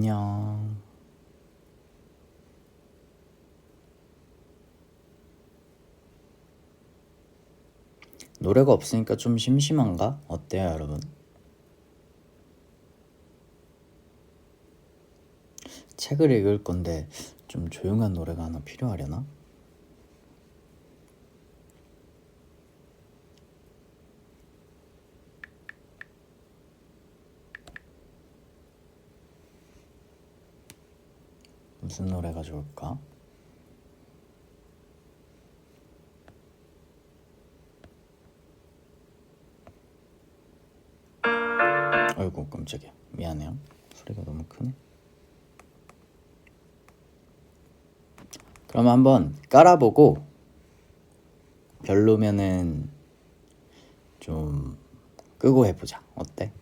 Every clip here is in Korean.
안녕. 노래가 없으니까 좀 심심한가? 어때요, 여러분? 책을 읽을 건데 좀 조용한 노래가 하나 필요하려나? 무슨 노래가 좋을까? 아이고, 깜짝이야. 미안해요. 소리가 너무 크네. 그럼 한번 깔아보고 별로면은 좀 끄고 해보자. 어때?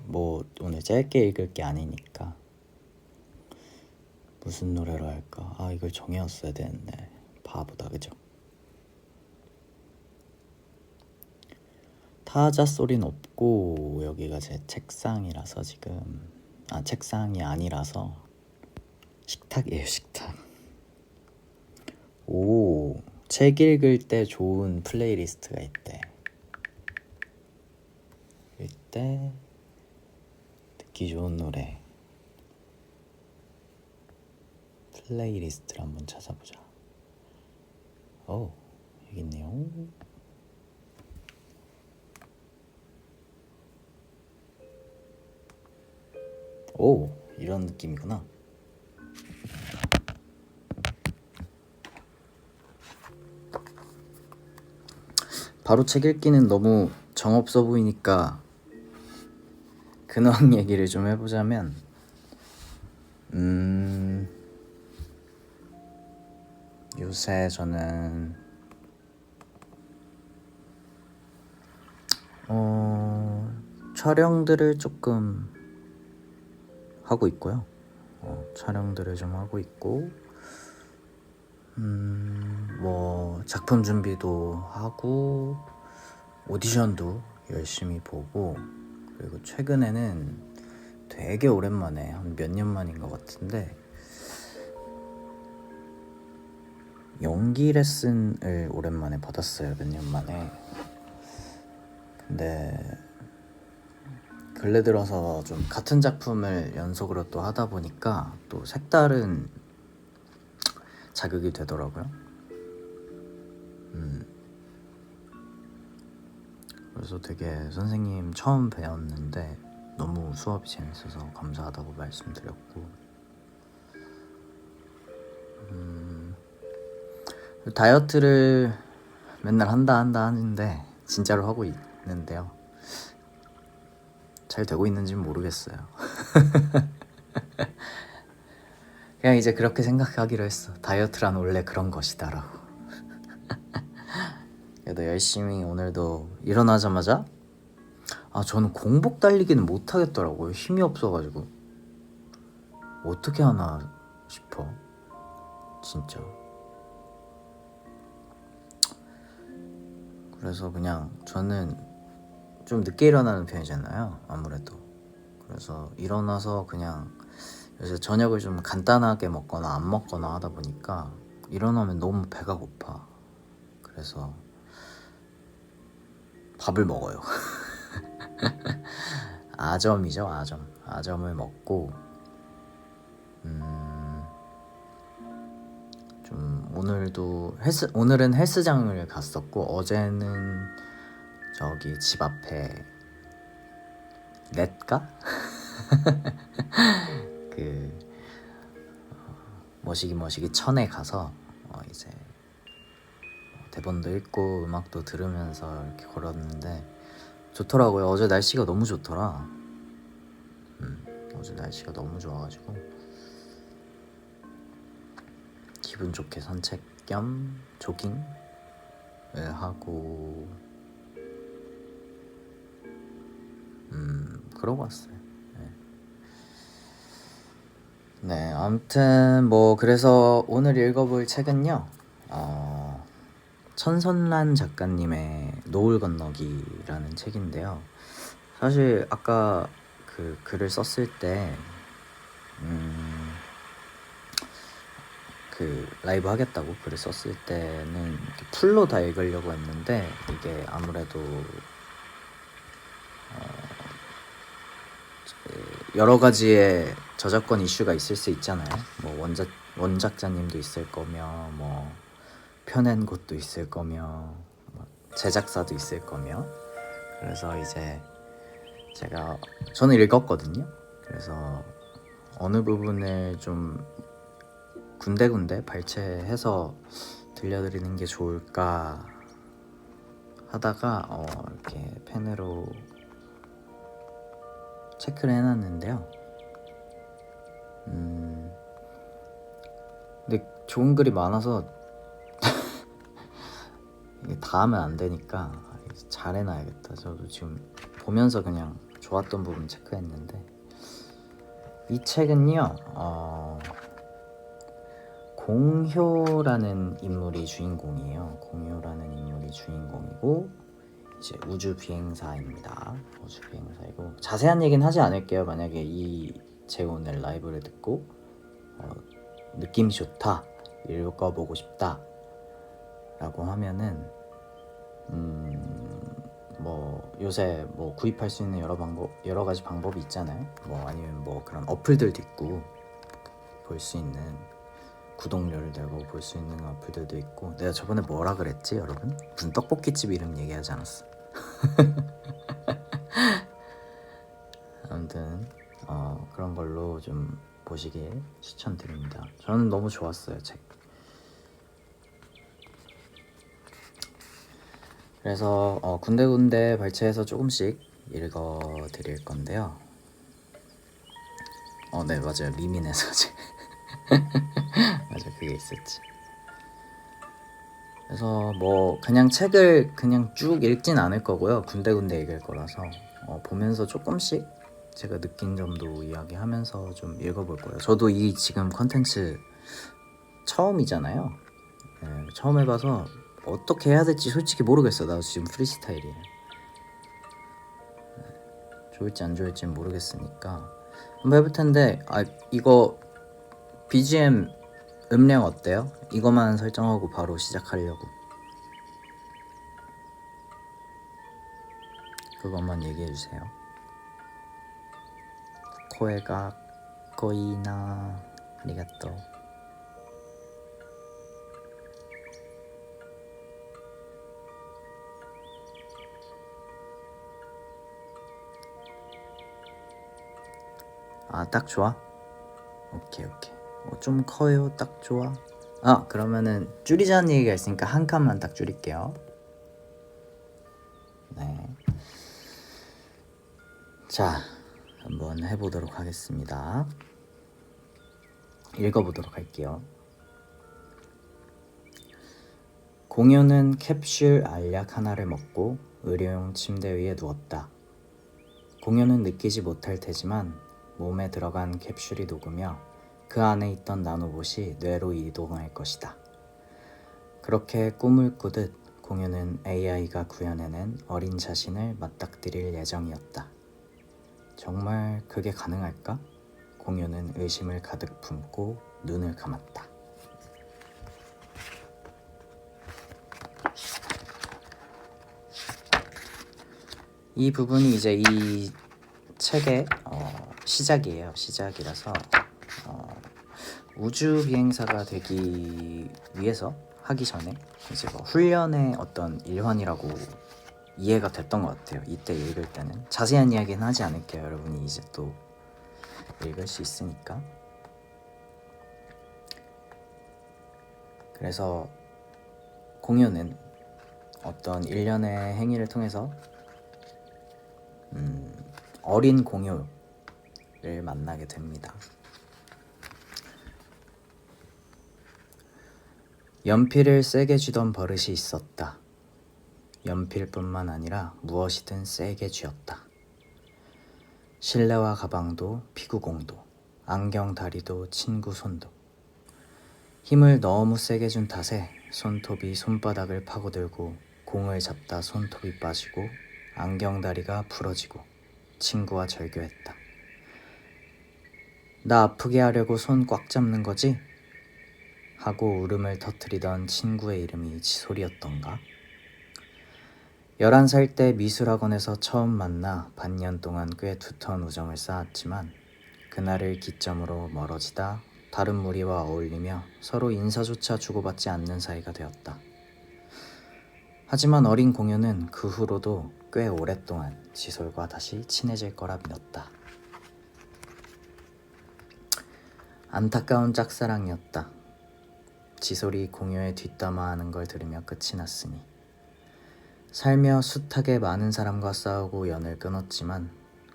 뭐 오늘 짧게 읽을 게 아니니까. 무슨 노래로 할까? 아, 이걸 정해왔어야 되는데 바보다, 그죠? 타자 소리는 없고 여기가 제 책상이라서 지금 책상이 아니라서 식탁이에요, 식탁. 오, 책 읽을 때 좋은 플레이리스트가 있대. 읽을 때 듣기 좋은 노래 플레이리스트를 한번 찾아보자. 오, 여기 있네요. 오, 이런 느낌이구나. 바로 책 읽기는 너무 정없어 보이니까 근황 얘기를 좀 해보자면 요새 저는 촬영들을 조금 하고 있고요. 촬영들을 좀 하고 있고 뭐 작품 준비도 하고 오디션도 열심히 보고, 그리고 최근에는 되게 오랜만에 한 몇 년 만인 것 같은데 연기 레슨을 오랜만에 받았어요. 몇 년 만에. 근데 근래 들어서 좀 같은 작품을 연속으로 또 하다 보니까 또 색다른 자극이 되더라고요. 그래서 되게 선생님 처음 배웠는데 너무 수업이 재밌어서 감사하다고 말씀드렸고, 다이어트를 맨날 한다 하는데 진짜로 하고 있는데요. 잘 되고 있는지는 모르겠어요. 그냥 이제 그렇게 생각하기로 했어. 다이어트란 원래 그런 것이다라고. 그래도 열심히 오늘도 일어나자마자 저는 공복 달리기는 못 하겠더라고요. 힘이 없어가지고. 어떻게 하나 싶어. 진짜. 그래서 그냥 저는 좀 늦게 일어나는 편이잖아요, 아무래도. 그래서 일어나서 그냥 요새 저녁을 좀 간단하게 먹거나 안 먹거나 하다 보니까 일어나면 너무 배가 고파. 그래서 밥을 먹어요. 아점이죠, 아점. 아점을 먹고 좀 오늘은 헬스장을 갔었고, 어제는 저기 집 앞에 넷가? 그 머시기 천에 가서 이제 대본도 읽고 음악도 들으면서 이렇게 걸었는데 좋더라고요. 어제 날씨가 너무 좋더라. 어제 날씨가 너무 좋아가지고 기분 좋게 산책 겸 조깅을 하고 그러고 왔어요. 네, 아무튼 뭐 그래서 오늘 읽어볼 책은요, 천선란 작가님의 노을 건너기라는 책인데요. 사실 아까 그 글을 썼을 때 그 라이브 하겠다고 글을 썼을 때는 이렇게 풀로 다 읽으려고 했는데 이게 아무래도 여러 가지의 저작권 이슈가 있을 수 있잖아요. 뭐 원작자님도 있을 거며, 뭐 펴낸 곳도 있을 거며, 뭐 제작사도 있을 거며. 그래서 이제 저는 읽었거든요. 그래서 어느 부분을 좀 군데군데 발췌해서 들려드리는 게 좋을까 하다가 이렇게 펜으로 체크를 해놨는데요. 근데 좋은 글이 많아서 이게 다 하면 안 되니까 잘 해놔야겠다. 저도 지금 보면서 그냥 좋았던 부분 체크했는데, 이 책은요 공효라는 인물이 주인공이에요. 공효라는 인물이 주인공이고 이제 우주 비행사입니다. 우주 비행사이고, 자세한 얘기는 하지 않을게요. 만약에 제 오늘 라이브를 듣고 느낌이 좋다, 읽어보고 싶다 라고 하면은 뭐 요새 뭐 구입할 수 있는 여러 가지 방법이 있잖아요. 뭐 아니면 뭐 그런 어플들도 있고, 볼 수 있는 구독료를 내고 볼 수 있는 어플들도 있고. 내가 저번에 뭐라 그랬지 여러분? 무슨 떡볶이집 이름 얘기하지 않았어? 아무튼 그런 걸로 좀 보시길 추천드립니다. 저는 너무 좋았어요, 책. 그래서 군데군데 발췌해서 조금씩 읽어드릴 건데요. 네, 맞아요. 리민의 서재. 맞아, 그게 있었지. 그래서 뭐 그냥 책을 그냥 쭉 읽진 않을 거고요. 군데군데 읽을 거라서 보면서 조금씩 제가 느낀 점도 이야기하면서 좀 읽어볼 거예요. 저도 이 지금 컨텐츠 처음이잖아요. 네, 처음 해봐서 어떻게 해야 될지 솔직히 모르겠어. 나도 지금 프리스타일이에요. 좋을지 안 좋을지는 모르겠으니까 한번 해볼 텐데, 이거 BGM 음량 어때요? 이거만 설정하고 바로 시작하려고. 그것만 얘기해주세요. 코에가 거이나 아리가또. 딱 좋아? 오케이. 좀 커요. 딱 좋아. 그러면은 줄이자는 얘기가 있으니까 한 칸만 딱 줄일게요. 네. 자, 한번 해보도록 하겠습니다. 읽어보도록 할게요. 공효는 캡슐 알약 하나를 먹고 의료용 침대 위에 누웠다. 공효는 느끼지 못할 테지만 몸에 들어간 캡슐이 녹으며 그 안에 있던 나노봇이 뇌로 이동할 것이다. 그렇게 꿈을 꾸듯 공효는 AI가 구현해낸 어린 자신을 맞닥뜨릴 예정이었다. 정말 그게 가능할까? 공효는 의심을 가득 품고 눈을 감았다. 이 부분이 이제 이 책의 시작이에요. 시작이라서 우주 비행사가 되기 위해서 하기 전에 이제 뭐 훈련의 어떤 일환이라고 이해가 됐던 것 같아요. 이때 읽을 때는. 자세한 이야기는 하지 않을게요. 여러분이 이제 또 읽을 수 있으니까. 그래서 공효는 어떤 일련의 행위를 통해서 어린 공효를 만나게 됩니다. 연필을 세게 쥐던 버릇이 있었다. 연필뿐만 아니라 무엇이든 세게 쥐었다. 실내화 가방도 피구공도 안경 다리도 친구 손도. 힘을 너무 세게 준 탓에 손톱이 손바닥을 파고들고 공을 잡다 손톱이 빠지고 안경 다리가 부러지고 친구와 절교했다. 나 아프게 하려고 손 꽉 잡는 거지? 하고 울음을 터뜨리던 친구의 이름이 지솔이었던가? 11살 때 미술학원에서 처음 만나 반년 동안 꽤 두터운 우정을 쌓았지만 그날을 기점으로 멀어지다 다른 무리와 어울리며 서로 인사조차 주고받지 않는 사이가 되었다. 하지만 어린 공유는 그 후로도 꽤 오랫동안 지솔과 다시 친해질 거라 믿었다. 안타까운 짝사랑이었다. 지솔이 공유의 뒷담화하는 걸 들으며 끝이 났으니. 살며 숱하게 많은 사람과 싸우고 연을 끊었지만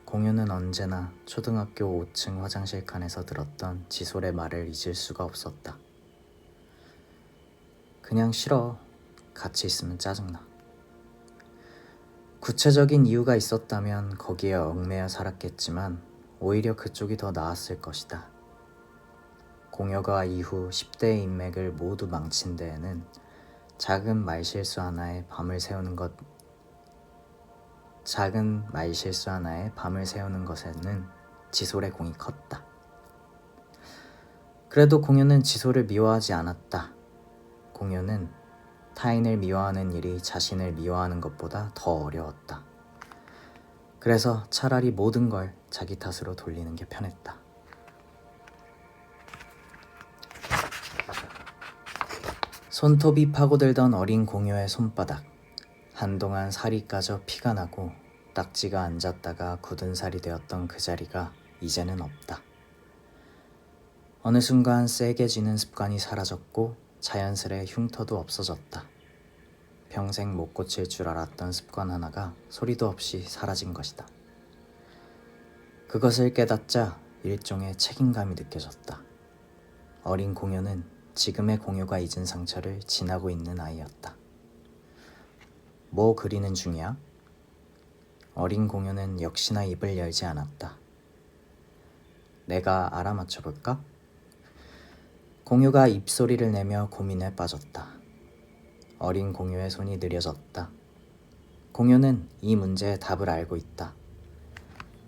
공유는 언제나 초등학교 5층 화장실 칸에서 들었던 지솔의 말을 잊을 수가 없었다. 그냥 싫어. 같이 있으면 짜증나. 구체적인 이유가 있었다면 거기에 얽매여 살았겠지만 오히려 그쪽이 더 나았을 것이다. 공여가 이후 10대의 인맥을 모두 망친 데에는 작은 말실수 하나에 밤을 새우는 것에는 지솔의 공이 컸다. 그래도 공유는 지솔을 미워하지 않았다. 공유는 타인을 미워하는 일이 자신을 미워하는 것보다 더 어려웠다. 그래서 차라리 모든 걸 자기 탓으로 돌리는 게 편했다. 손톱이 파고들던 어린 공유의 손바닥. 한동안 살이 까져 피가 나고 딱지가 앉았다가 굳은 살이 되었던 그 자리가 이제는 없다. 어느 순간 세게 쥐는 습관이 사라졌고 자연스레 흉터도 없어졌다. 평생 못 고칠 줄 알았던 습관 하나가 소리도 없이 사라진 것이다. 그것을 깨닫자 일종의 책임감이 느껴졌다. 어린 공유는 지금의 공유가 잊은 상처를 지나고 있는 아이였다. 뭐 그리는 중이야? 어린 공유는 역시나 입을 열지 않았다. 내가 알아맞혀 볼까? 공유가 입소리를 내며 고민에 빠졌다. 어린 공유의 손이 느려졌다. 공유는 이 문제의 답을 알고 있다.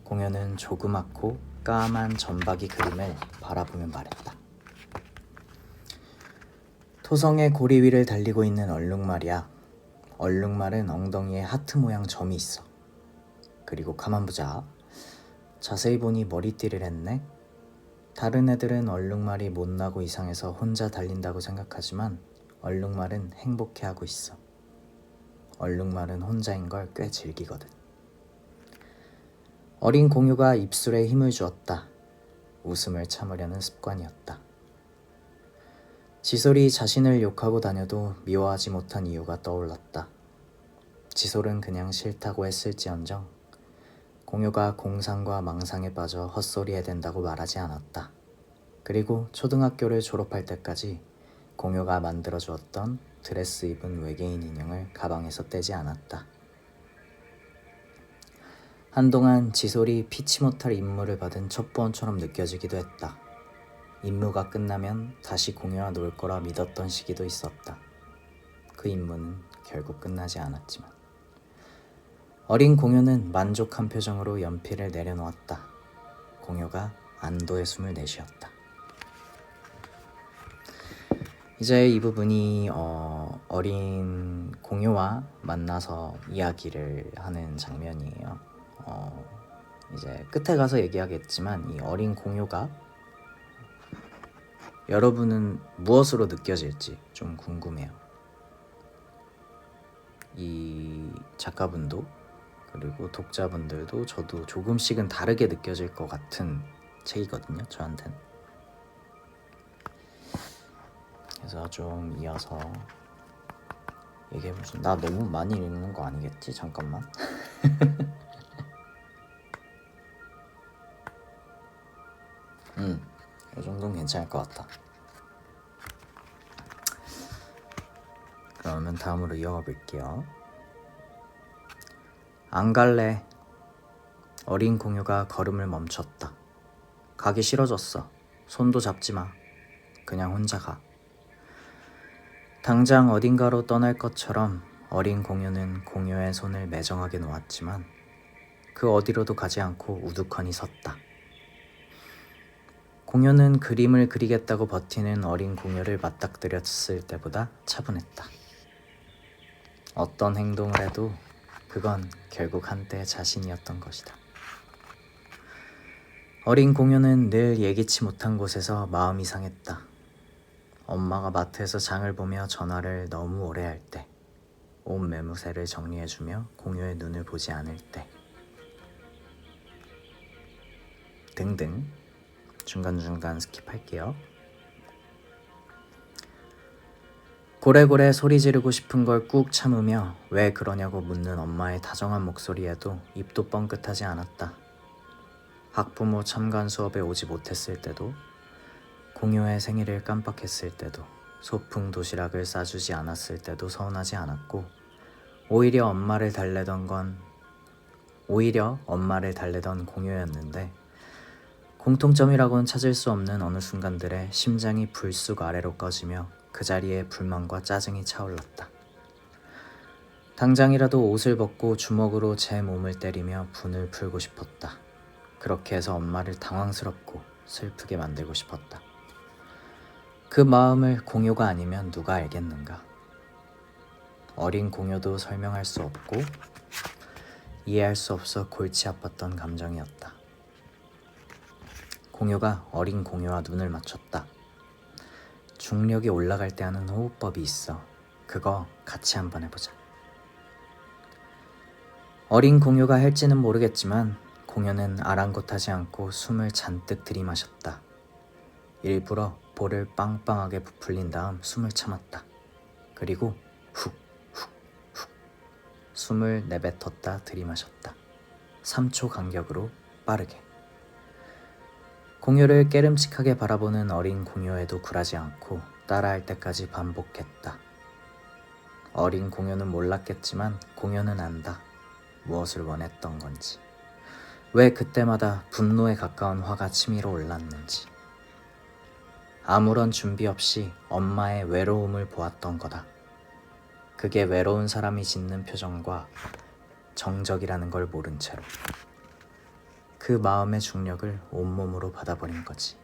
공유는 조그맣고 까만 점박이 그림을 바라보며 말했다. 토성의 고리 위를 달리고 있는 얼룩말이야. 얼룩말은 엉덩이에 하트 모양 점이 있어. 그리고 가만 보자. 자세히 보니 머리띠를 했네. 다른 애들은 얼룩말이 못나고 이상해서 혼자 달린다고 생각하지만 얼룩말은 행복해하고 있어. 얼룩말은 혼자인 걸 꽤 즐기거든. 어린 공유가 입술에 힘을 주었다. 웃음을 참으려는 습관이었다. 지솔이 자신을 욕하고 다녀도 미워하지 못한 이유가 떠올랐다. 지솔은 그냥 싫다고 했을지언정 공유가 공상과 망상에 빠져 헛소리해야 된다고 말하지 않았다. 그리고 초등학교를 졸업할 때까지 공유가 만들어주었던 드레스 입은 외계인 인형을 가방에서 떼지 않았다. 한동안 지솔이 피치 못할 임무를 받은 첩보원처럼 느껴지기도 했다. 임무가 끝나면 다시 공유와 놀 거라 믿었던 시기도 있었다. 그 임무는 결국 끝나지 않았지만 어린 공유는 만족한 표정으로 연필을 내려놓았다. 공유가 안도의 숨을 내쉬었다. 이제 이 부분이 어린 공유와 만나서 이야기를 하는 장면이에요. 이제 끝에 가서 얘기하겠지만 이 어린 공유가 여러분은 무엇으로 느껴질지 좀 궁금해요. 이 작가분도 그리고 독자분들도 저도 조금씩은 다르게 느껴질 것 같은 책이거든요, 저한텐. 그래서 좀 이어서 얘기해보죠. 나 너무 많이 읽는 거 아니겠지? 잠깐만. 이 정도는 괜찮을 것 같다. 그러면 다음으로 이어가 볼게요. 안 갈래. 어린 공유가 걸음을 멈췄다. 가기 싫어졌어. 손도 잡지 마. 그냥 혼자 가. 당장 어딘가로 떠날 것처럼 어린 공유는 공유의 손을 매정하게 놓았지만 그 어디로도 가지 않고 우두커니 섰다. 공효는 그림을 그리겠다고 버티는 어린 공효를 맞닥뜨렸을 때보다 차분했다. 어떤 행동을 해도 그건 결국 한때 자신이었던 것이다. 어린 공효는 늘 예기치 못한 곳에서 마음이 상했다. 엄마가 마트에서 장을 보며 전화를 너무 오래 할 때, 옷 매무새를 정리해주며 공효의 눈을 보지 않을 때 등등. 중간중간 스킵할게요. 고래고래 소리 지르고 싶은 걸 꾹 참으며 왜 그러냐고 묻는 엄마의 다정한 목소리에도 입도 뻥끗하지 않았다. 학부모 참관 수업에 오지 못했을 때도, 공효의 생일을 깜빡했을 때도, 소풍 도시락을 싸주지 않았을 때도 서운하지 않았고, 오히려 엄마를 달래던 공효였는데, 공통점이라고는 찾을 수 없는 어느 순간들에 심장이 불쑥 아래로 꺼지며 그 자리에 불만과 짜증이 차올랐다. 당장이라도 옷을 벗고 주먹으로 제 몸을 때리며 분을 풀고 싶었다. 그렇게 해서 엄마를 당황스럽고 슬프게 만들고 싶었다. 그 마음을 공효가 아니면 누가 알겠는가. 어린 공효도 설명할 수 없고 이해할 수 없어 골치 아팠던 감정이었다. 공효가 어린 공효와 눈을 맞췄다. 중력이 올라갈 때 하는 호흡법이 있어. 그거 같이 한번 해보자. 어린 공효가 할지는 모르겠지만 공효는 아랑곳하지 않고 숨을 잔뜩 들이마셨다. 일부러 볼을 빵빵하게 부풀린 다음 숨을 참았다. 그리고 훅 숨을 내뱉었다 들이마셨다. 3초 간격으로 빠르게. 공효를 깨름칙하게 바라보는 어린 공효에도 굴하지 않고 따라할 때까지 반복했다. 어린 공효는 몰랐겠지만 공효는 안다. 무엇을 원했던 건지. 왜 그때마다 분노에 가까운 화가 치밀어 올랐는지. 아무런 준비 없이 엄마의 외로움을 보았던 거다. 그게 외로운 사람이 짓는 표정과 정적이라는 걸 모른 채로. 그 마음의 중력을 온몸으로 받아버린 거지.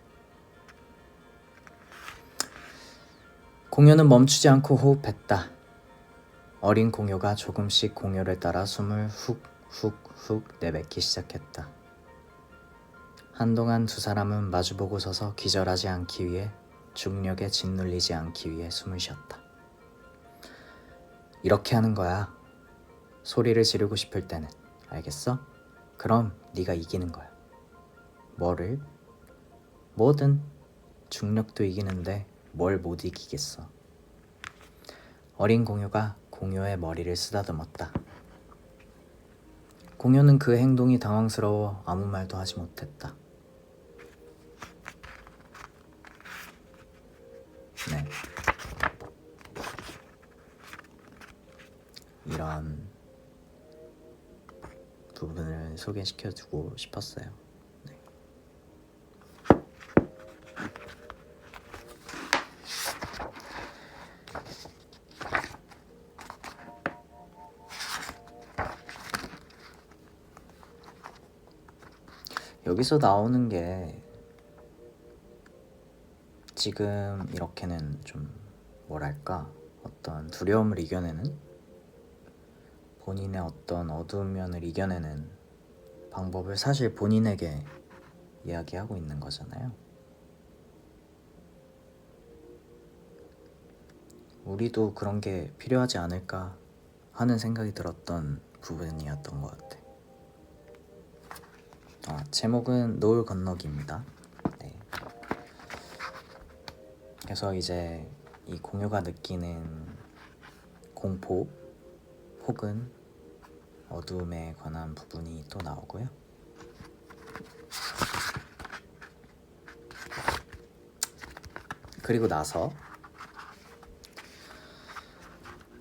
공효는 멈추지 않고 호흡했다. 어린 공효가 조금씩 공효를 따라 숨을 훅 내뱉기 시작했다. 한동안 두 사람은 마주보고 서서 기절하지 않기 위해, 중력에 짓눌리지 않기 위해 숨을 쉬었다. 이렇게 하는 거야. 소리를 지르고 싶을 때는. 알겠어? 그럼 네가 이기는 거야. 뭐를? 뭐든. 중력도 이기는데 뭘 못 이기겠어. 어린 공효가 공효의 머리를 쓰다듬었다. 공효는 그 행동이 당황스러워 아무 말도 하지 못했다. 네. 이런 부분을 소개시켜주고 싶었어요. 네. 여기서 나오는 게 지금 이렇게는 좀 뭐랄까, 어떤 두려움을 이겨내는, 본인의 어떤 어두운 면을 이겨내는 방법을 사실 본인에게 이야기하고 있는 거잖아요. 우리도 그런 게 필요하지 않을까 하는 생각이 들었던 부분이었던 것 같아. 제목은 노을 건너기입니다. 네. 그래서 이제 이 공효가 느끼는 공포 혹은 어두움에 관한 부분이 또 나오고요. 그리고 나서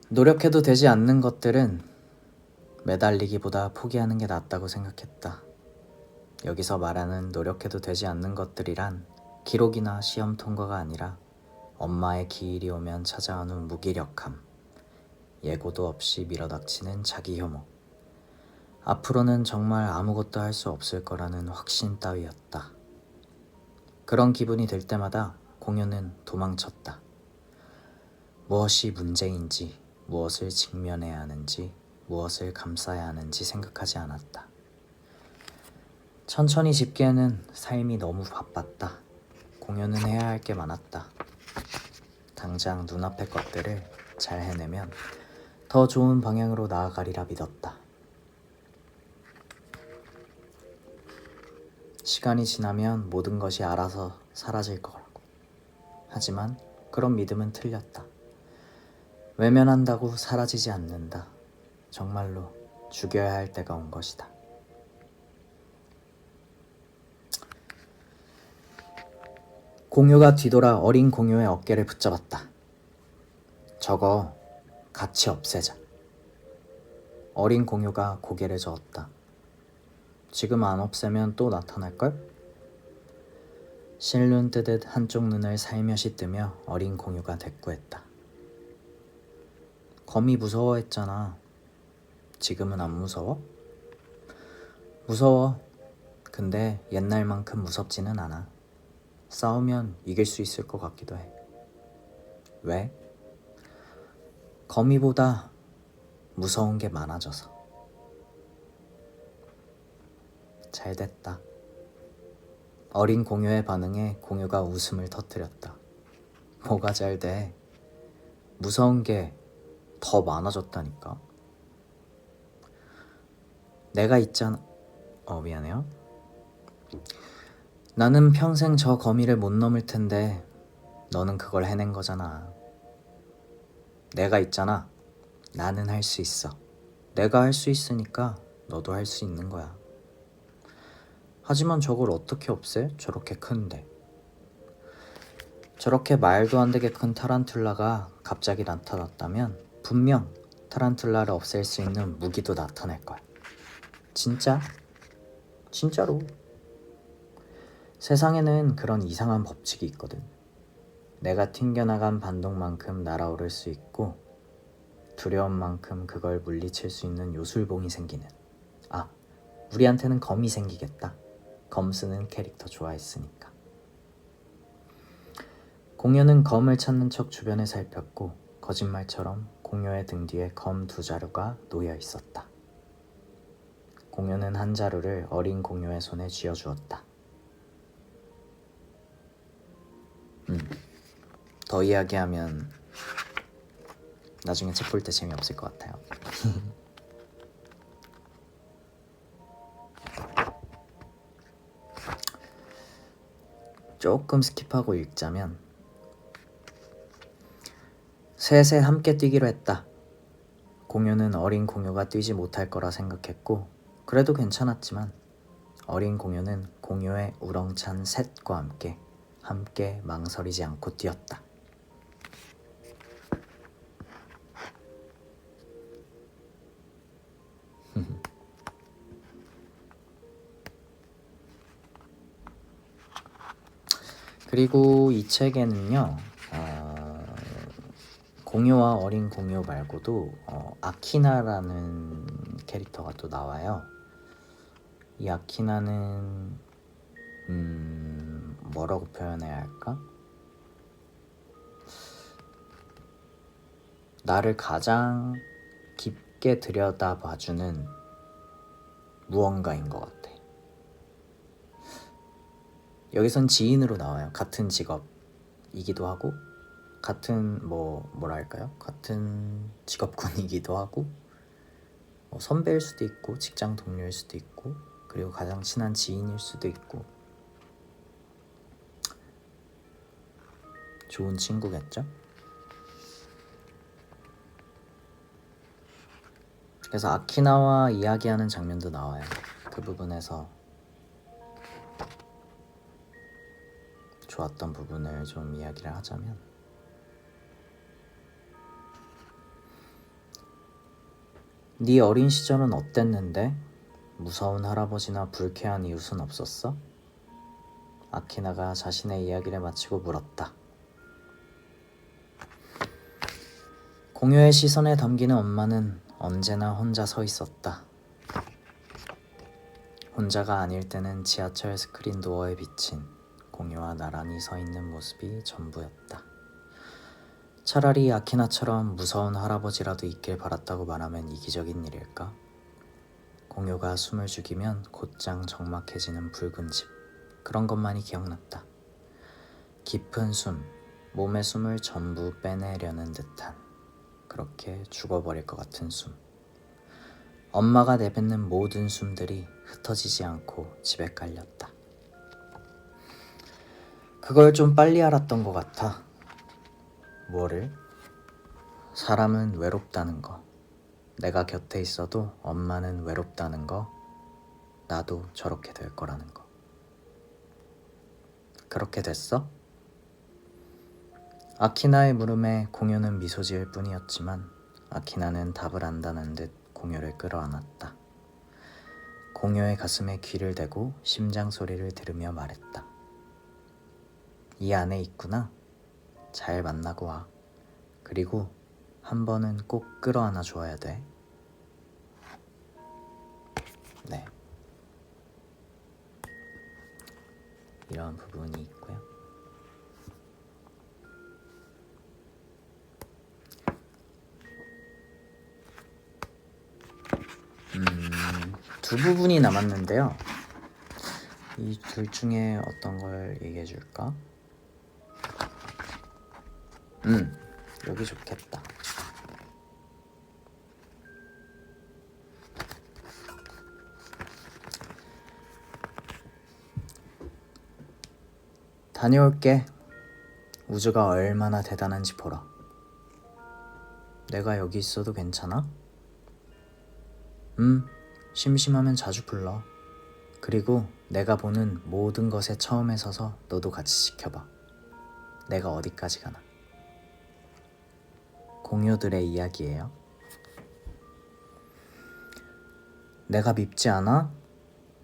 노력해도 되지 않는 것들은 매달리기보다 포기하는 게 낫다고 생각했다. 여기서 말하는 노력해도 되지 않는 것들이란 기록이나 시험 통과가 아니라 엄마의 기일이 오면 찾아오는 무기력함, 예고도 없이 밀어닥치는 자기 혐오, 앞으로는 정말 아무것도 할 수 없을 거라는 확신 따위였다. 그런 기분이 들 때마다 공유는 도망쳤다. 무엇이 문제인지, 무엇을 직면해야 하는지, 무엇을 감싸야 하는지 생각하지 않았다. 천천히 집기에는 삶이 너무 바빴다. 공유는 해야 할 게 많았다. 당장 눈앞의 것들을 잘 해내면 더 좋은 방향으로 나아가리라 믿었다. 시간이 지나면 모든 것이 알아서 사라질 거라고. 하지만 그런 믿음은 틀렸다. 외면한다고 사라지지 않는다. 정말로 죽여야 할 때가 온 것이다. 공유가 뒤돌아 어린 공유의 어깨를 붙잡았다. 저거 같이 없애자. 어린 공유가 고개를 저었다. 지금 안 없애면 또 나타날걸? 실눈 뜨듯 한쪽 눈을 살며시 뜨며 어린 공유가 대꾸했다. 거미 무서워했잖아. 지금은 안 무서워? 무서워. 근데 옛날만큼 무섭지는 않아. 싸우면 이길 수 있을 것 같기도 해. 왜? 거미보다 무서운 게 많아져서. 잘 됐다. 어린 공유의 반응에 공유가 웃음을 터뜨렸다. 뭐가 잘 돼? 무서운 게 더 많아졌다니까. 내가 있잖아. 미안해요. 나는 평생 저 거미를 못 넘을 텐데 너는 그걸 해낸 거잖아. 내가 있잖아. 나는 할 수 있어. 내가 할 수 있으니까 너도 할 수 있는 거야. 하지만 저걸 어떻게 없애? 저렇게 큰데. 저렇게 말도 안 되게 큰 타란툴라가 갑자기 나타났다면 분명 타란툴라를 없앨 수 있는 무기도 나타날 거야. 진짜? 진짜로. 세상에는 그런 이상한 법칙이 있거든. 내가 튕겨나간 반동만큼 날아오를 수 있고 두려운 만큼 그걸 물리칠 수 있는 요술봉이 생기는. 우리한테는 검이 생기겠다. 검 쓰는 캐릭터 좋아했으니까. 공유는 검을 찾는 척 주변을 살폈고 거짓말처럼 공유의 등 뒤에 검 2자루가 놓여 있었다. 공유는 한 자루를 어린 공유의 손에 쥐어주었다. 더 이야기하면 나중에 책 볼 때 재미없을 것 같아요. 조금 스킵하고 읽자면 셋에 함께 뛰기로 했다. 공유는 어린 공유가 뛰지 못할 거라 생각했고 그래도 괜찮았지만 어린 공유는 공유의 우렁찬 셋과 함께 망설이지 않고 뛰었다. 그리고 이 책에는요 공유와 어린 공유 말고도 아키나라는 캐릭터가 또 나와요. 이 아키나는 뭐라고 표현해야 할까? 나를 가장 깊게 들여다봐주는 무언가인 것 같아. 여기선 지인으로 나와요. 같은 직업이기도 하고 같은 뭐랄까요? 같은 직업군이기도 하고 선배일 수도 있고 직장 동료일 수도 있고 그리고 가장 친한 지인일 수도 있고 좋은 친구겠죠? 그래서 아키나와 이야기하는 장면도 나와요. 그 부분에서 좋았던 부분을 좀 이야기를 하자면 네 어린 시절은 어땠는데? 무서운 할아버지나 불쾌한 이웃은 없었어? 아키나가 자신의 이야기를 마치고 물었다. 공유의 시선에 담기는 엄마는 언제나 혼자 서 있었다. 혼자가 아닐 때는 지하철 스크린 도어에 비친 공유와 나란히 서 있는 모습이 전부였다. 차라리 아키나처럼 무서운 할아버지라도 있길 바랐다고 말하면 이기적인 일일까? 공유가 숨을 죽이면 곧장 적막해지는 붉은 집, 그런 것만이 기억났다. 깊은 숨, 몸의 숨을 전부 빼내려는 듯한, 그렇게 죽어버릴 것 같은 숨. 엄마가 내뱉는 모든 숨들이 흩어지지 않고 집에 깔렸다. 그걸 좀 빨리 알았던 것 같아. 뭐를? 사람은 외롭다는 거. 내가 곁에 있어도 엄마는 외롭다는 거. 나도 저렇게 될 거라는 거. 그렇게 됐어? 아키나의 물음에 공유는 미소 지을 뿐이었지만 아키나는 답을 안다는 듯 공유를 끌어안았다. 공유의 가슴에 귀를 대고 심장 소리를 들으며 말했다. 이 안에 있구나. 잘 만나고 와. 그리고 한 번은 꼭 끌어안아 줘야 돼. 네. 이런 부분이 있고요. 두 부분이 남았는데요. 이 둘 중에 어떤 걸 얘기해 줄까? 여기 좋겠다. 다녀올게. 우주가 얼마나 대단한지 보라. 내가 여기 있어도 괜찮아? 심심하면 자주 불러. 그리고 내가 보는 모든 것에 처음에 서서 너도 같이 지켜봐. 내가 어디까지 가나. 공유들의 이야기예요. 내가 밉지 않아?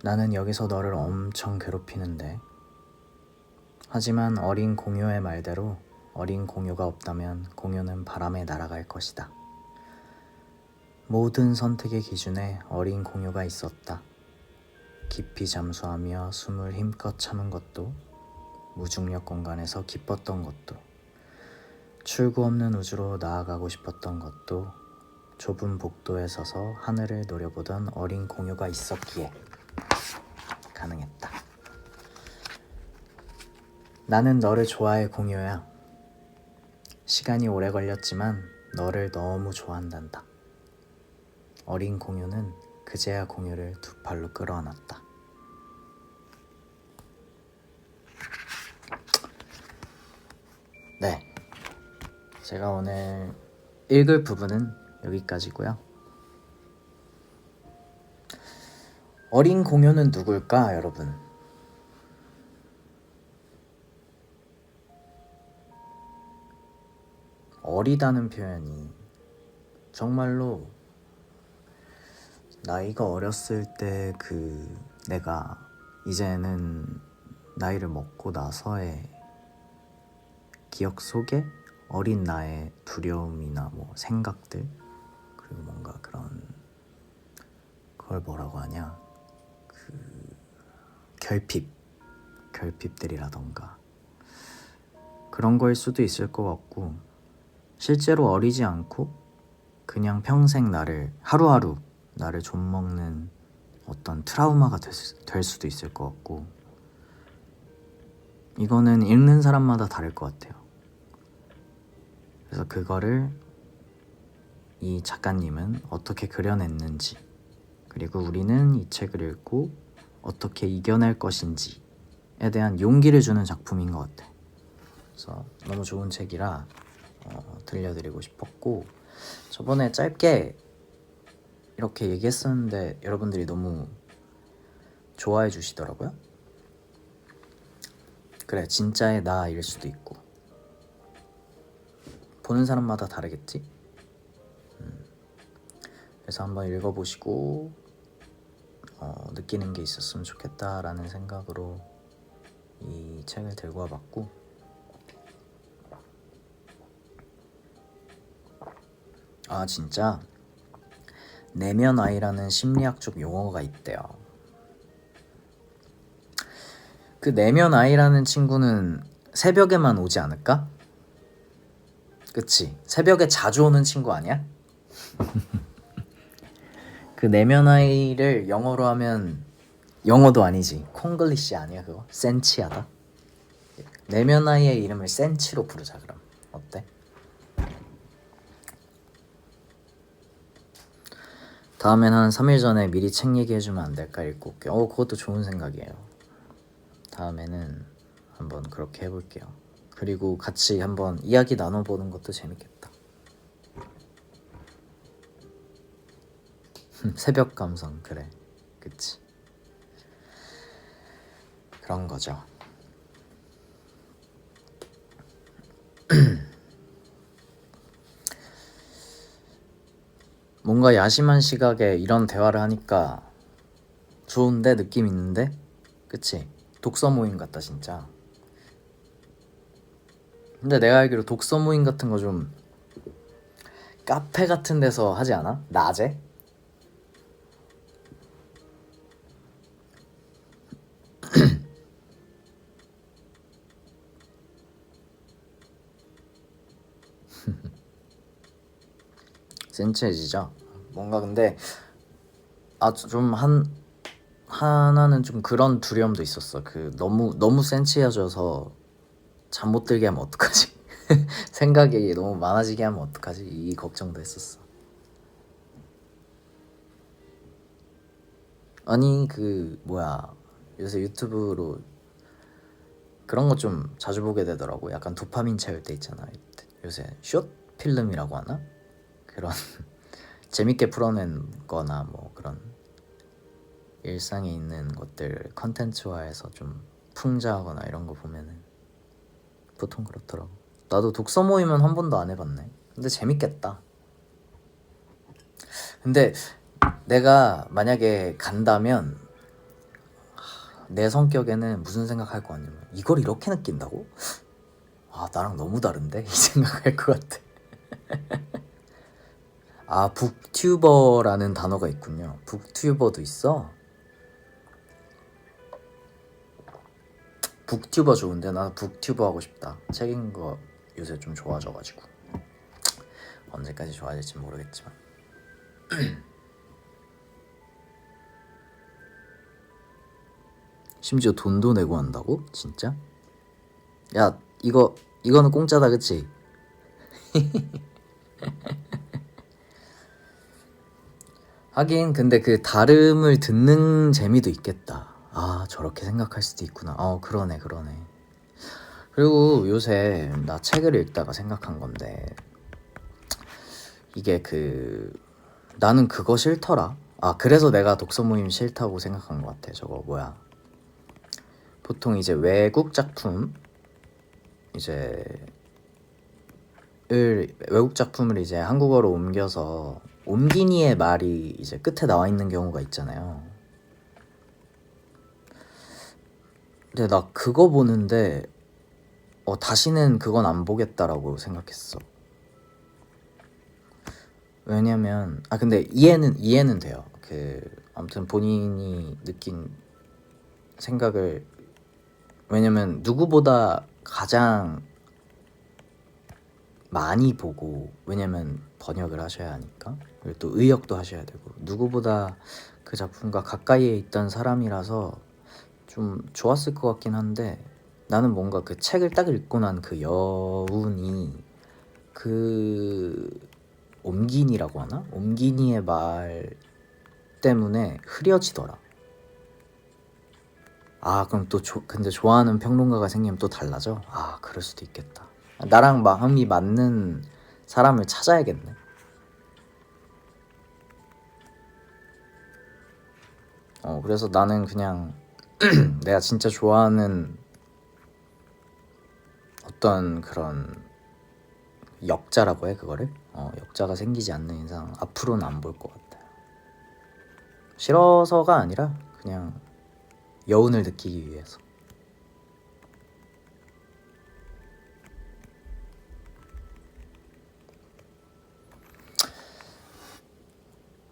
나는 여기서 너를 엄청 괴롭히는데. 하지만 어린 공유의 말대로 어린 공유가 없다면 공유는 바람에 날아갈 것이다. 모든 선택의 기준에 어린 공유가 있었다. 깊이 잠수하며 숨을 힘껏 참은 것도, 무중력 공간에서 기뻤던 것도, 출구 없는 우주로 나아가고 싶었던 것도, 좁은 복도에 서서 하늘을 노려보던 어린 공유가 있었기에 가능했다. 나는 너를 좋아해, 공유야. 시간이 오래 걸렸지만 너를 너무 좋아한단다. 어린 공유는 그제야 공유를 두 팔로 끌어안았다. 네, 제가 오늘 읽을 부분은 여기까지고요. 어린 공유는 누굴까, 여러분? 어리다는 표현이 정말로 나이가 어렸을 때 내가 이제는 나이를 먹고 나서의 기억 속에 어린 나의 두려움이나 생각들, 그리고 뭔가 그런, 그걸 뭐라고 하냐, 결핍들이라던가 그런 거일 수도 있을 것 같고, 실제로 어리지 않고 그냥 평생 하루하루 나를 좀먹는 어떤 트라우마가 될 수도 있을 것 같고, 이거는 읽는 사람마다 다를 것 같아요. 그래서 그거를 이 작가님은 어떻게 그려냈는지, 그리고 우리는 이 책을 읽고 어떻게 이겨낼 것인지에 대한 용기를 주는 작품인 것 같아요. 그래서 너무 좋은 책이라 들려드리고 싶었고, 저번에 짧게 이렇게 얘기했었는데 여러분들이 너무 좋아해 주시더라고요. 그래, 진짜의 나일 수도 있고, 보는 사람마다 다르겠지? 그래서 한번 읽어보시고 느끼는 게 있었으면 좋겠다라는 생각으로 이 책을 들고 와봤고, 진짜 내면아이라는 심리학적 용어가 있대요. 그 내면 아이라는 친구는 새벽에만 오지 않을까? 그치? 새벽에 자주 오는 친구 아니야? 그 내면 아이를 영어로 하면 영어도 아니지 콩글리시 아니야 그거? 센치하다. 내면 아이의 이름을 센치로 부르자 그럼 어때? 다음엔 한 3일 전에 미리 책 얘기해주면 안 될까 읽고 올게요. 그것도 좋은 생각이에요. 다음에는 한번 그렇게 해볼게요. 그리고 같이 한번 이야기 나눠보는 것도 재밌겠다. 새벽 감성 그래 그치 그런 거죠. 뭔가 야심한 시각에 이런 대화를 하니까 좋은데 느낌 있는데 그치 독서 모임 같다 진짜. 근데 내가 알기로 독서 모임 같은 거 좀 카페 같은 데서 하지 않아? 낮에? 센치해지죠. 뭔가 근데 좀 하나는 좀 그런 두려움도 있었어. 그 너무 센치해져서 잠 못 들게 하면 어떡하지? 생각이 너무 많아지게 하면 어떡하지? 이 걱정도 했었어. 아니 그 뭐야 요새 유튜브로 그런 거 좀 자주 보게 되더라고. 약간 도파민 채울 때 있잖아. 요새 숏 필름이라고 하나? 그런 재밌게 풀어낸 거나 뭐 그런 일상에 있는 것들 컨텐츠화해서 좀 풍자하거나 이런 거 보면은 보통 그렇더라고. 나도 독서 모임은 한 번도 안 해봤네. 근데 재밌겠다. 근데 내가 만약에 간다면 내 성격에는 무슨 생각할 것 같냐면 이걸 이렇게 느낀다고? 나랑 너무 다른데? 이 생각할 것 같아. 북튜버라는 단어가 있군요. 북튜버도 있어? 북튜버 좋은데 나는 북튜버 하고 싶다. 책 읽는 거 요새 좀 좋아져가지고 언제까지 좋아질지 모르겠지만 심지어 돈도 내고 한다고? 진짜? 야 이거는 공짜다 그치? 하긴 근데 그 다름을 듣는 재미도 있겠다. 저렇게 생각할 수도 있구나. 그러네. 그리고 요새 나 책을 읽다가 생각한 건데 이게 나는 그거 싫더라. 그래서 내가 독서 모임 싫다고 생각한 것 같아. 저거 뭐야 보통 이제 외국 작품 외국 작품을 이제 한국어로 옮겨서 옮기니의 말이 이제 끝에 나와 있는 경우가 있잖아요. 근데 나 그거 보는데 다시는 그건 안 보겠다라고 생각했어. 왜냐면 근데 이해는 돼요. 아무튼 본인이 느낀 생각을 왜냐면 누구보다 가장 많이 보고 왜냐면 번역을 하셔야 하니까 그리고 또 의역도 하셔야 되고 누구보다 그 작품과 가까이에 있던 사람이라서 좀 좋았을 것 같긴 한데 나는 뭔가 그 책을 딱 읽고 난 그 여운이 옴기니라고 하나? 옴기니의 말 때문에 흐려지더라. 그럼 또 근데 좋아하는 평론가가 생기면 또 달라져? 그럴 수도 있겠다. 나랑 마음이 맞는 사람을 찾아야겠네. 그래서 나는 그냥 내가 진짜 좋아하는 어떤 그런 역자라고 해 그거를? 역자가 생기지 않는 이상 앞으로는 안 볼 것 같아요. 싫어서가 아니라 그냥 여운을 느끼기 위해서.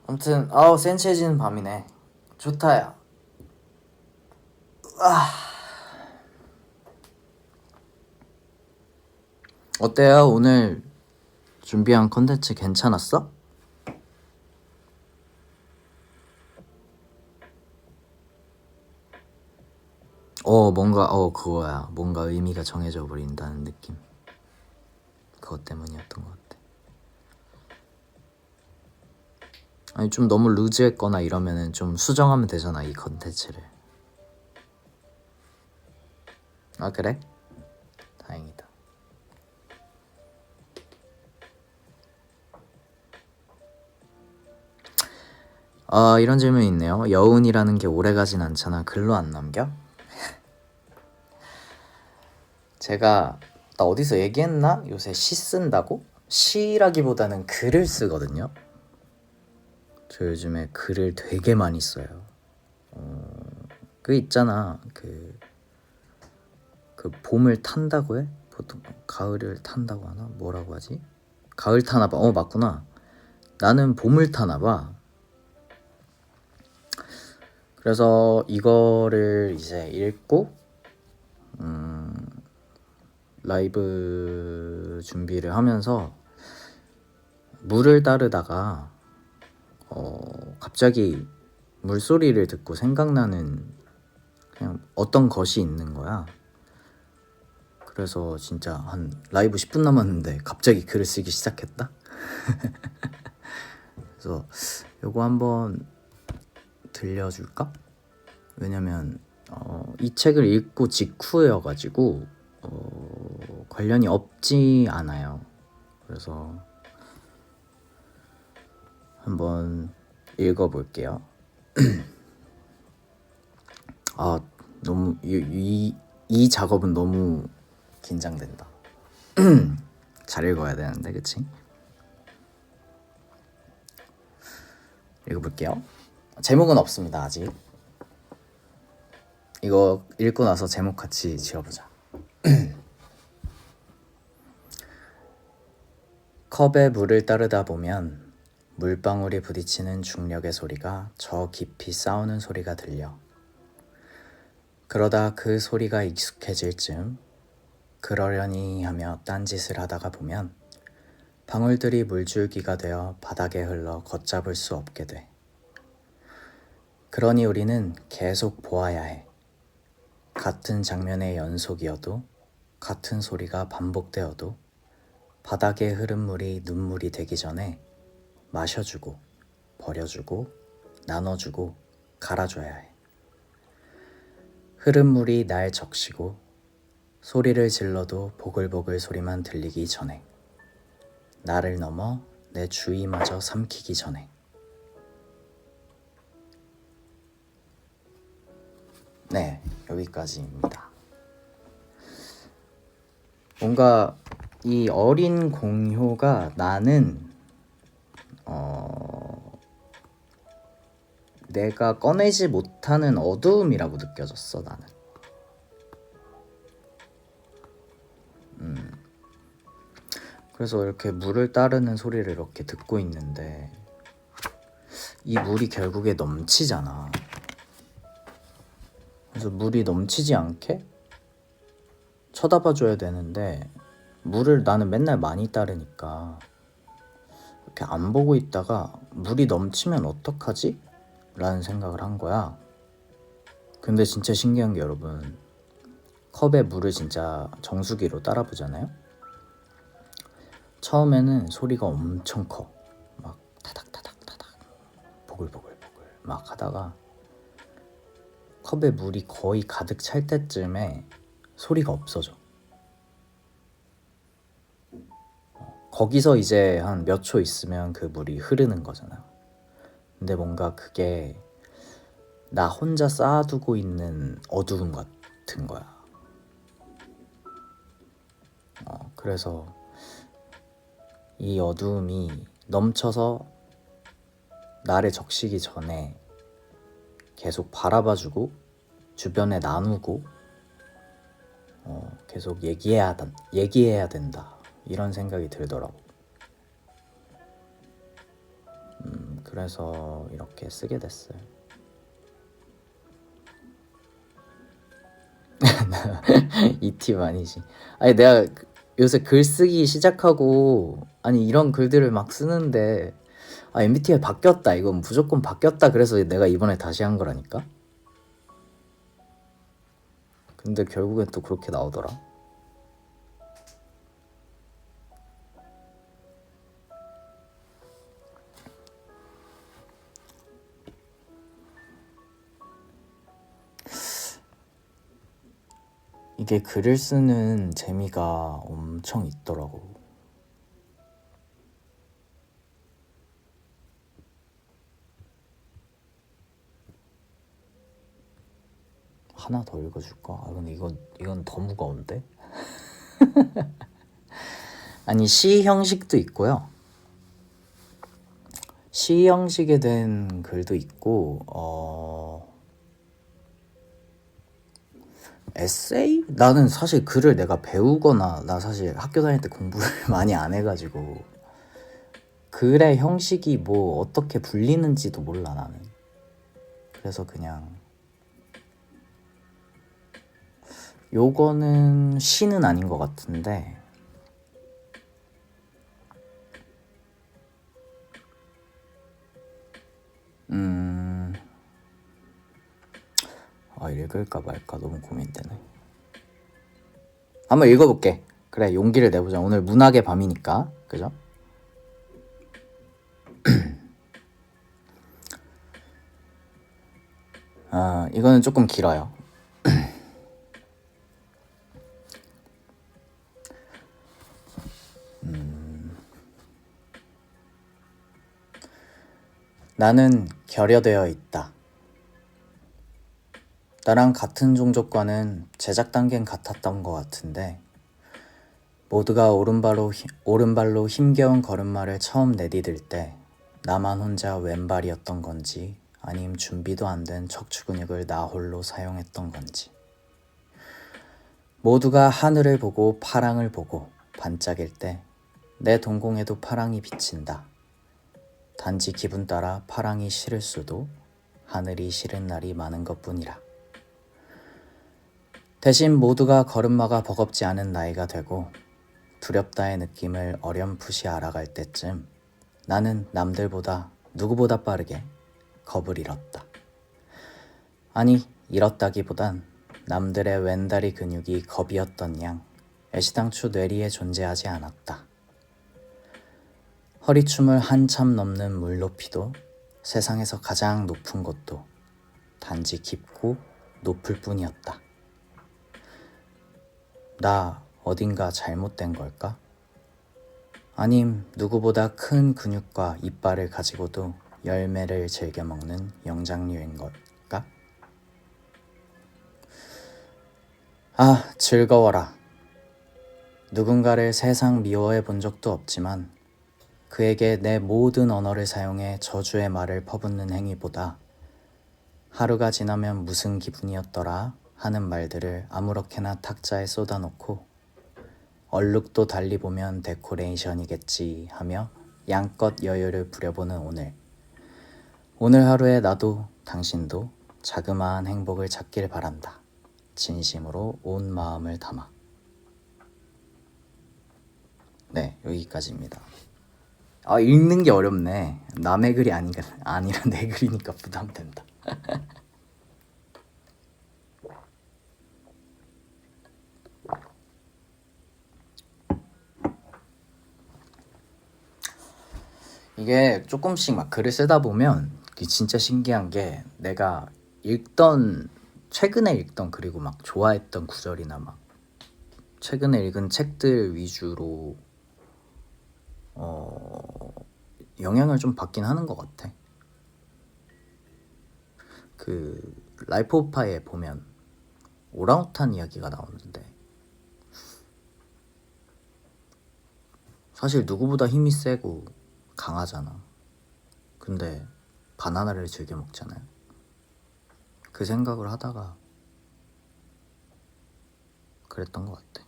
아무튼 센치해지는 밤이네. 좋다야. 어때요? 오늘 준비한 컨텐츠 괜찮았어? 뭔가 그거야. 뭔가 의미가 정해져 버린다는 느낌. 그것 때문이었던 것 같아. 아니 좀 너무 루즈했거나 이러면은 좀 수정하면 되잖아, 이 컨텐츠를. 아 그래? 다행이다. 이런 질문이 있네요. 여운이라는 게 오래가진 않잖아. 글로 안 남겨? 제가 나 어디서 얘기했나? 요새 시 쓴다고? 시라기보다는 글을 쓰거든요. 저 요즘에 글을 되게 많이 써요. 그 있잖아. 그 봄을 탄다고 해? 보통 가을을 탄다고 하나? 뭐라고 하지? 가을 타나 봐. 맞구나. 나는 봄을 타나 봐. 그래서 이거를 이제 읽고 라이브 준비를 하면서 물을 따르다가 갑자기 물소리를 듣고 생각나는 그냥 어떤 것이 있는 거야. 그래서 진짜 한 라이브 10분 남았는데 갑자기 글을 쓰기 시작했다. 그래서 요거 한번 들려줄까? 왜냐면 이 책을 읽고 직후여가지고 관련이 없지 않아요. 그래서 한번 읽어볼게요. 너무 이 작업은 너무 긴장된다. 잘 읽어야 되는데, 그치? 읽어볼게요. 제목은 없습니다, 아직. 이거 읽고 나서 제목 같이 지어보자. 컵에 물을 따르다 보면 물방울이 부딪히는 중력의 소리가 저 깊이 싸우는 소리가 들려. 그러다 그 소리가 익숙해질 즈음 그러려니 하며 딴짓을 하다가 보면 방울들이 물줄기가 되어 바닥에 흘러 걷잡을 수 없게 돼. 그러니 우리는 계속 보아야 해. 같은 장면의 연속이어도, 같은 소리가 반복되어도 바닥에 흐른 물이 눈물이 되기 전에 마셔주고, 버려주고, 나눠주고, 갈아줘야 해. 흐른 물이 날 적시고 소리를 질러도 보글보글 소리만 들리기 전에, 나를 넘어 내 주위마저 삼키기 전에. 네, 여기까지입니다. 뭔가 이 어린 공효가 나는 내가 꺼내지 못하는 어두움이라고 느껴졌어, 나는. 그래서 이렇게 물을 따르는 소리를 이렇게 듣고 있는데 이 물이 결국에 넘치잖아. 그래서 물이 넘치지 않게 쳐다봐 줘야 되는데 물을 나는 맨날 많이 따르니까 이렇게 안 보고 있다가 물이 넘치면 어떡하지? 라는 생각을 한 거야. 근데 진짜 신기한 게 여러분, 컵에 물을 진짜 정수기로 따라 보잖아요. 처음에는 소리가 엄청 커. 막 타닥타닥타닥 보글보글보글 막 하다가 컵에 물이 거의 가득 찰 때쯤에 소리가 없어져. 거기서 이제 한 몇 초 있으면 그 물이 흐르는 거잖아. 근데 뭔가 그게 나 혼자 쌓아두고 있는 어두움 같은 거야. 그래서 이 어두움이 넘쳐서 나를 적시기 전에 계속 바라봐주고 주변에 나누고 계속 얘기해야 된다 이런 생각이 들더라고. 그래서 이렇게 쓰게 됐어요. 이 팁 아니지. 아니 내가 요새 글쓰기 시작하고 아니 이런 글들을 막 쓰는데 MBTI 바뀌었다 이건 무조건 바뀌었다 그래서 내가 이번에 다시 한 거라니까. 근데 결국엔 또 그렇게 나오더라. 이게 글을 쓰는 재미가 엄청 있더라고. 하나 더 읽어줄까? 근데 이건 더 무거운데? 아니 시 형식도 있고요. 시 형식에 된 글도 있고 에세이? 나는 사실 글을 내가 배우거나 나 사실 학교 다닐 때 공부를 많이 안 해가지고 글의 형식이 뭐 어떻게 불리는지도 몰라 나는. 그래서 그냥 요거는 시는 아닌 것 같은데 읽을까 말까 너무 고민되네. 한번 읽어볼게. 그래 용기를 내보자. 오늘 문학의 밤이니까 그죠? 이거는 조금 길어요. 나는 결여되어 있다. 나랑 같은 종족과는 제작 단계는 같았던 것 같은데 모두가 오른발로 힘겨운 걸음마를 처음 내디딜 때 나만 혼자 왼발이었던 건지 아님 준비도 안 된 척추 근육을 나 홀로 사용했던 건지 모두가 하늘을 보고 파랑을 보고 반짝일 때 내 동공에도 파랑이 비친다. 단지 기분 따라 파랑이 싫을 수도 하늘이 싫은 날이 많은 것뿐이라. 대신 모두가 걸음마가 버겁지 않은 나이가 되고 두렵다의 느낌을 어렴풋이 알아갈 때쯤 나는 남들보다 누구보다 빠르게 겁을 잃었다. 아니 잃었다기보단 남들의 왼다리 근육이 겁이었던 양 애시당초 뇌리에 존재하지 않았다. 허리춤을 한참 넘는 물 높이도 세상에서 가장 높은 곳도 단지 깊고 높을 뿐이었다. 나 어딘가 잘못된 걸까? 아님 누구보다 큰 근육과 이빨을 가지고도 열매를 즐겨 먹는 영장류인 걸까? 즐거워라. 누군가를 세상 미워해 본 적도 없지만 그에게 내 모든 언어를 사용해 저주의 말을 퍼붓는 행위보다 하루가 지나면 무슨 기분이었더라 하는 말들을 아무렇게나 탁자에 쏟아놓고 얼룩도 달리 보면 데코레이션이겠지 하며 양껏 여유를 부려보는 오늘 하루에 나도 당신도 자그마한 행복을 찾길 바란다. 진심으로 온 마음을 담아. 네, 여기까지입니다. 읽는 게 어렵네. 남의 글이 아니라 내 글이니까 부담된다. 이게 조금씩 막 글을 쓰다 보면 진짜 신기한 게 내가 최근에 읽던 그리고 막 좋아했던 구절이나 막 최근에 읽은 책들 위주로 영향을 좀 받긴 하는 것 같아. 그 라이프 오브 파이에 보면 오랑우탄 이야기가 나오는데 사실 누구보다 힘이 세고 강하잖아. 근데 바나나를 즐겨 먹잖아요. 그 생각을 하다가 그랬던 것 같아.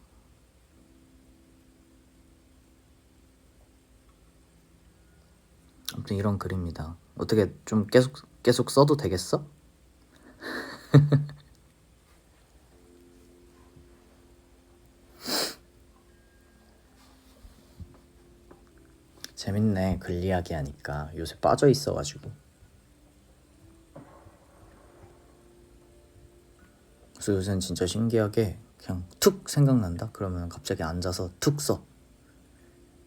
아무튼 이런 글입니다. 어떻게 좀 계속 써도 되겠어? 재밌네. 글 이야기 하니까 요새 빠져 있어가지고. 그래서 요새는 진짜 신기하게 그냥 툭 생각난다? 그러면 갑자기 앉아서 툭 써.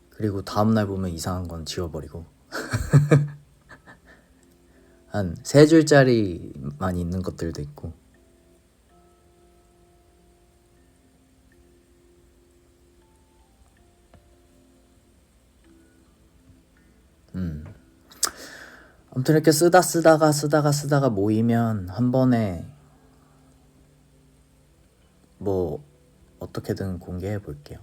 그리고 다음날 보면 이상한 건 지워버리고. 한 3줄짜리만 있는 것들도 있고. 아무튼 이렇게 쓰다가 모이면 한 번에 뭐 어떻게든 공개해 볼게요.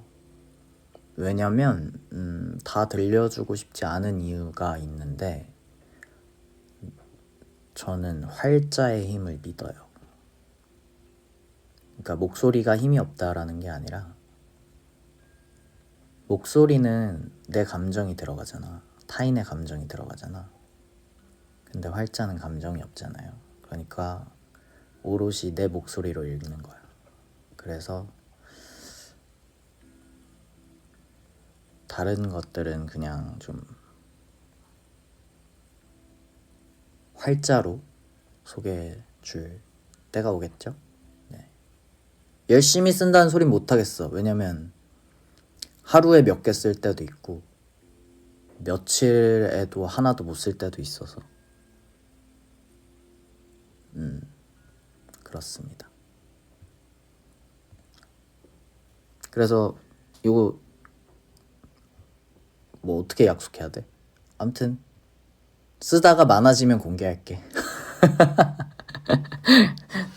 왜냐면 다 들려주고 싶지 않은 이유가 있는데, 저는 활자의 힘을 믿어요. 그러니까 목소리가 힘이 없다라는 게 아니라, 목소리는 내 감정이 들어가잖아. 타인의 감정이 들어가잖아. 근데 활자는 감정이 없잖아요. 그러니까 오롯이 내 목소리로 읽는 거야. 그래서 다른 것들은 그냥 좀 활자로 소개해 줄 때가 오겠죠? 네. 열심히 쓴다는 소린 못하겠어. 왜냐면 하루에 몇 개 쓸 때도 있고 며칠에도 하나도 못 쓸 때도 있어서 그렇습니다. 그래서 이거 뭐 어떻게 약속해야 돼? 아무튼 쓰다가 많아지면 공개할게.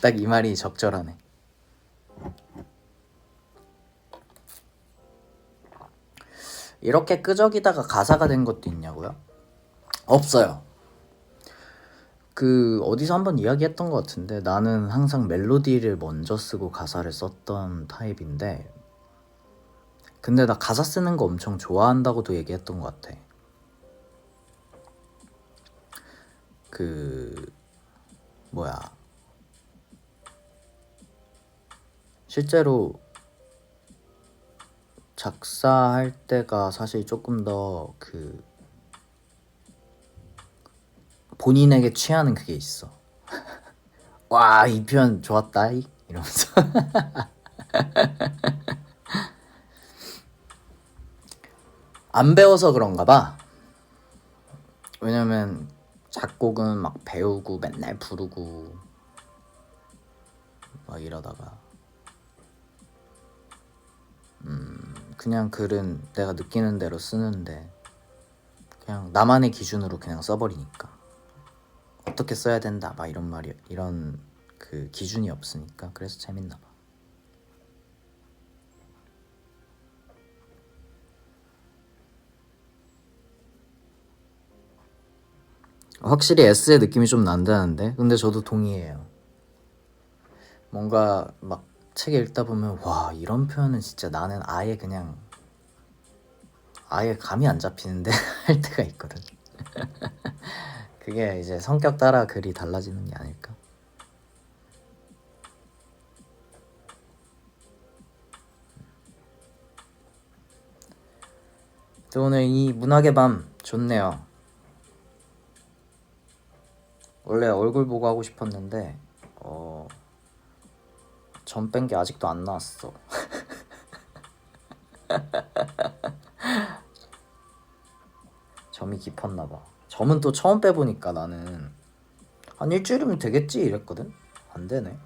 딱 이 말이 적절하네. 이렇게 끄적이다가 가사가 된 것도 있냐고요? 없어요. 그 어디서 한번 이야기했던 것 같은데, 나는 항상 멜로디를 먼저 쓰고 가사를 썼던 타입인데, 근데 나 가사 쓰는 거 엄청 좋아한다고도 얘기했던 것 같아. 그 뭐야, 실제로 작사할 때가 사실 조금 더 그 본인에게 취하는 그게 있어. 와, 이 표현 좋았다 이러면서. 안 배워서 그런가 봐. 왜냐면 작곡은 막 배우고 맨날 부르고 막 이러다가 그냥 글은 내가 느끼는 대로 쓰는데, 그냥 나만의 기준으로 그냥 써버리니까 어떻게 써야 된다 막 이런 말이, 이런 그 기준이 없으니까. 그래서 재밌나 봐. 확실히 S의 느낌이 좀 난다는데, 근데 저도 동의해요. 뭔가 막 책 읽다 보면 와, 이런 표현은 진짜 나는 아예 그냥 아예 감이 안 잡히는데 할 때가 있거든. 그게 이제 성격 따라 글이 달라지는 게 아닐까. 또 오늘 이 문학의 밤 좋네요. 원래 얼굴 보고 하고 싶었는데 점 뺀 게 아직도 안 나왔어. 점이 깊었나 봐. 점은 또 처음 빼보니까 나는 한 일주일이면 되겠지 이랬거든. 안 되네.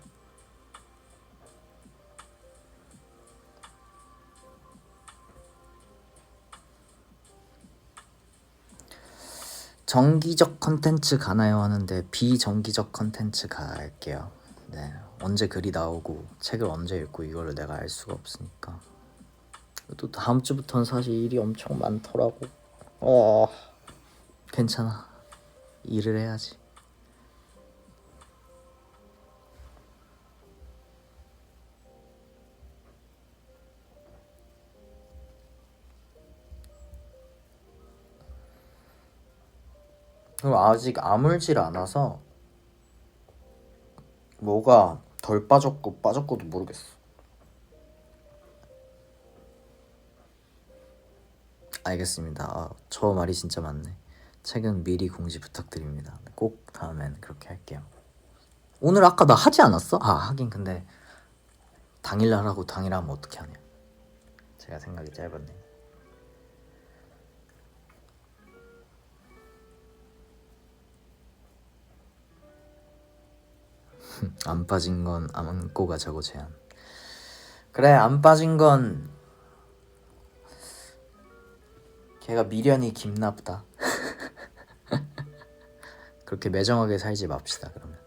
정기적 컨텐츠 가나요 하는데, 비정기적 컨텐츠 갈게요. 네, 언제 글이 나오고 책을 언제 읽고 이거를 내가 알 수가 없으니까. 또 다음 주부터는 사실 일이 엄청 많더라고. 괜찮아, 일을 해야지. 그리고 아직 아물질 않아서 뭐가 덜 빠졌고 빠졌고도 모르겠어. 알겠습니다. 저 말이 진짜 많네. 책은 미리 공지 부탁드립니다. 꼭 다음엔 그렇게 할게요. 오늘 아까 나 하지 않았어? 하긴 근데 당일날 하고 당일 하면 어떻게 하냐. 제가 생각이 짧았네. 안 빠진 건 안고 가자고 제안. 그래, 안 빠진 건 걔가 미련이 깊나 보다. 그렇게 매정하게 살지 맙시다 그러면.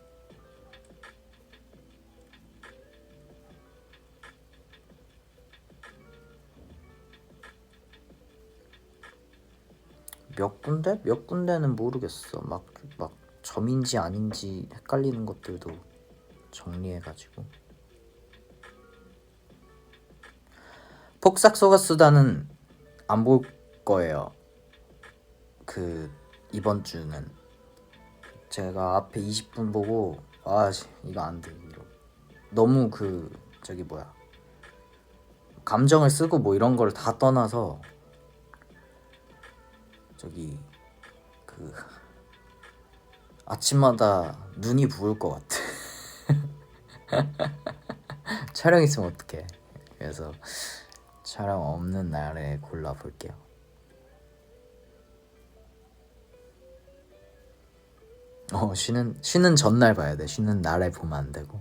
몇 군데? 몇 군데는 모르겠어. 막 점인지 아닌지 헷갈리는 것들도 정리해가지고. 폭삭 소가수다는 안 볼 거예요. 이번 주는 제가 앞에 20분 보고 이거 안 돼. 너무 감정을 쓰고 뭐 이런 걸 다 떠나서 아침마다 눈이 부을 것 같아. 촬영 있으면 어떡해. 그래서 촬영 없는 날에 골라볼게요. 쉬는 전날 봐야 돼. 쉬는 날에 보면 안 되고.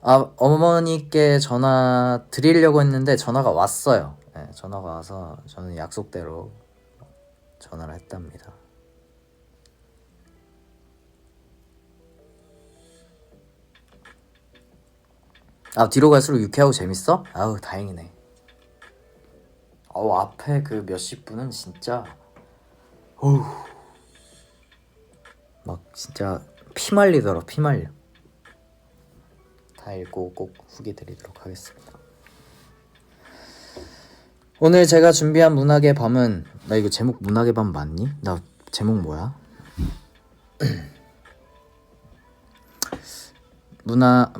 어머니께 전화 드리려고 했는데 전화가 왔어요. 네, 전화가 와서 저는 약속대로 전화를 했답니다. 뒤로 갈수록 유쾌하고 재밌어? 다행이네. 앞에 그 몇십 분은 진짜 막 진짜 피말리더라. 피말려. 다 읽고 꼭 후기 드리도록 하겠습니다. 오늘 제가 준비한 문학의 밤은, 나 이거 제목 문학의 밤 맞니? 나 제목 뭐야?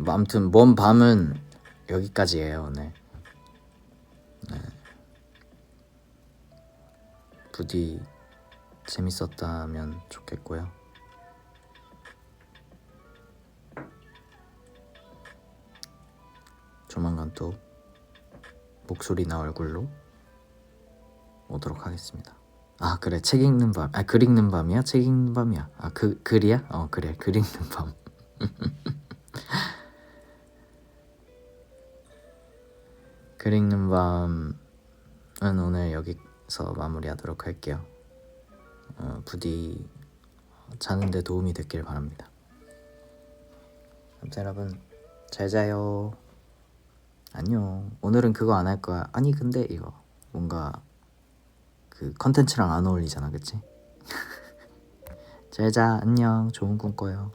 아무튼 먼 밤은 여기까지예요. 오늘. 네. 부디 재밌었다면 좋겠고요. 조만간 또 목소리나 얼굴로 오도록 하겠습니다. 그래, 책 읽는 밤. 글 읽는 밤이야? 책 읽는 밤이야. 글이야? 그래, 글 읽는 밤. 글 읽는 밤은 오늘 여기서 마무리하도록 할게요. 부디 자는데 도움이 됐길 바랍니다. 아무튼 여러분 잘 자요. 안녕. 오늘은 그거 안 할 거야. 근데 이거 뭔가 그 컨텐츠랑 안 어울리잖아, 그치? 잘 자. 안녕. 좋은 꿈 꿔요.